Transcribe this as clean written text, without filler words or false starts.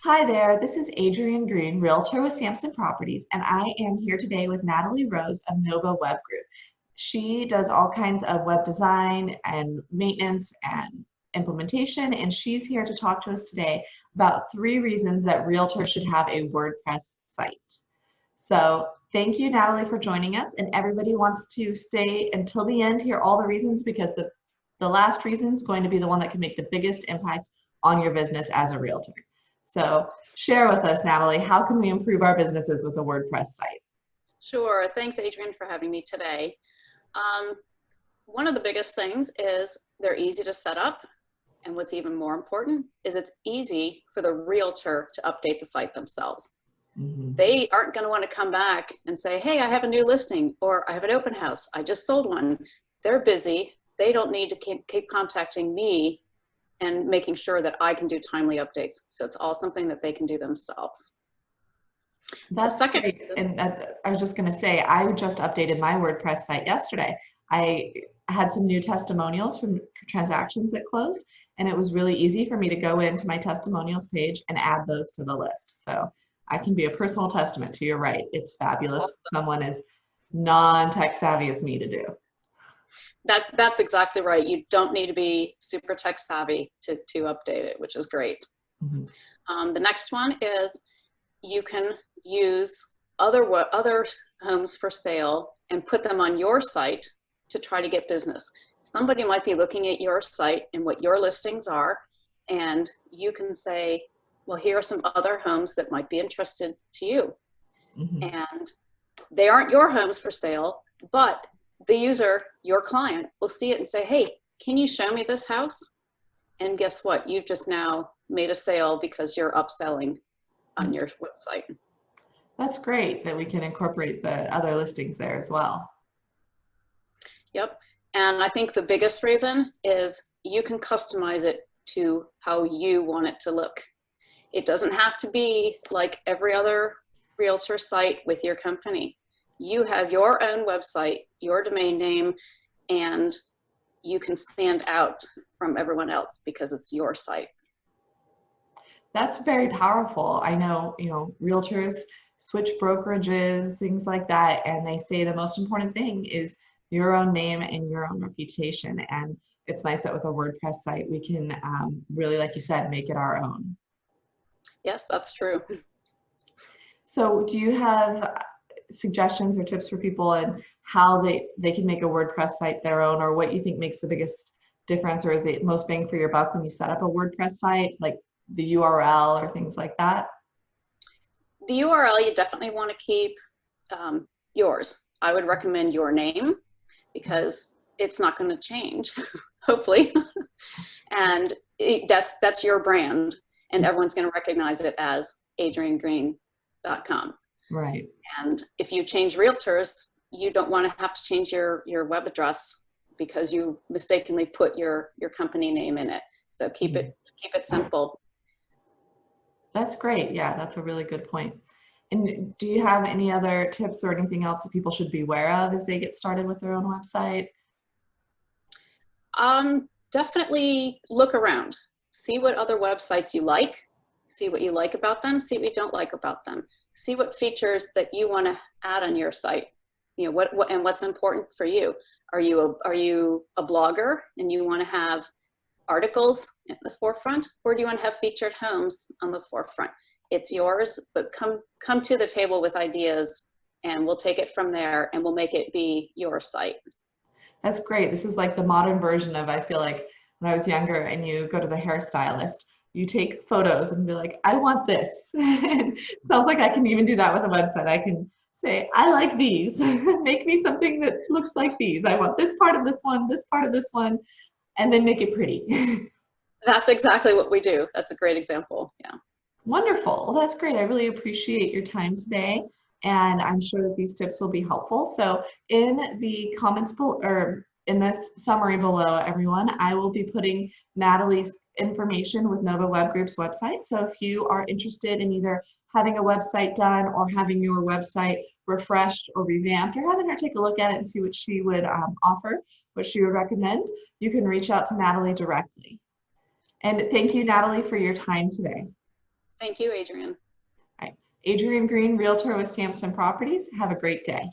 Hi there, this is Adrienne Green, Realtor with Sampson Properties, and I am here today with Natalie Rose of Nova Web Group. She does all kinds of web design and maintenance and implementation, and she's here to talk to us today about 3 reasons that realtors should have a WordPress site. So thank you, Natalie, for joining us, and everybody wants to stay until the end, hear all the reasons, because the last reason is going to be the one that can make the biggest impact on your business as a realtor. So share with us, Natalie, how can we improve our businesses with a WordPress site? Sure. Thanks, Adrienne, for having me today. One of the biggest things is they're easy to set up. And what's even more important is it's easy for the realtor to update the site themselves. They aren't going to want to come back and say, hey, I have a new listing, or I have an open house. I just sold one. They're busy. They don't need to keep contacting me and making sure that I can do timely updates. So it's all something that they can do themselves. That's great. And I was just going to say, I just updated my WordPress site yesterday. I had some new testimonials from transactions that closed, and it was really easy for me to go into my testimonials page and add those to the list. So I can be a personal testament to your right. It's fabulous for someone as non-tech savvy as me to do. That's exactly right. You don't need to be super tech savvy to update it, which is great. The next one is you can use other homes for sale and put them on your site to try to get business. Somebody might be looking at your site and what your listings are, and you can say, well, here are some other homes that might be interested to you. And they aren't your homes for sale, but the user, your client, will see it and say, hey, can you show me this house? And guess what? You've just now made a sale because you're upselling on your website. That's great that we can incorporate the other listings there as well. Yep. And I think the biggest reason is you can customize it to how you want it to look. It doesn't have to be like every other realtor site with your company. You have your own website, your domain name, and you can stand out from everyone else because it's your site. That's very powerful. I know, realtors switch brokerages, things like that, and they say the most important thing is your own name and your own reputation. And it's nice that with a WordPress site, we can really, like you said, make it our own. Yes, that's true. So do you have suggestions or tips for people and how they can make a WordPress site their own, or what you think makes the biggest difference, or is it most bang for your buck when you set up a WordPress site, like the URL or things like that? The URL, you definitely want to keep yours. I would recommend your name because it's not going to change, hopefully. And that's your brand, and everyone's going to recognize it as adriennegreen.com. Right. And if you change realtors, you don't want to have to change your web address because you mistakenly put your company name in it. So keep it simple. That's great. Yeah, that's a really good point. And do you have any other tips or anything else that people should be aware of as they get started with their own website? Definitely look around. See what other websites you like. See what you like about them. See what you don't like about them. See what features that you want to add on your site. What and what's important for you. Are you a blogger and you want to have articles at the forefront, or do you want to have featured homes on the forefront? It's yours, but come to the table with ideas, and we'll take it from there, and we'll make it be your site. That's great. This is like the modern version of, I feel like when I was younger and you go to the hairstylist, you take photos and be like, I want this. Sounds like I can even do that with a website. I can say, I like these. Make me something that looks like these. I want this part of this one, this part of this one, and then make it pretty. That's exactly what we do. That's a great example. Yeah. Wonderful. Well, that's great. I really appreciate your time today, and I'm sure that these tips will be helpful. So in the comments below, or in this summary below, everyone, I will be putting Natalie's information with Nova Web Group's website. So if you are interested in either having a website done or having your website refreshed or revamped, or having her take a look at it and see what she would offer, what she would recommend, you can reach out to Natalie directly. And thank you, Natalie, for your time today. Thank you, Adrienne. All right. Adrienne Green, Realtor with Sampson Properties. Have a great day.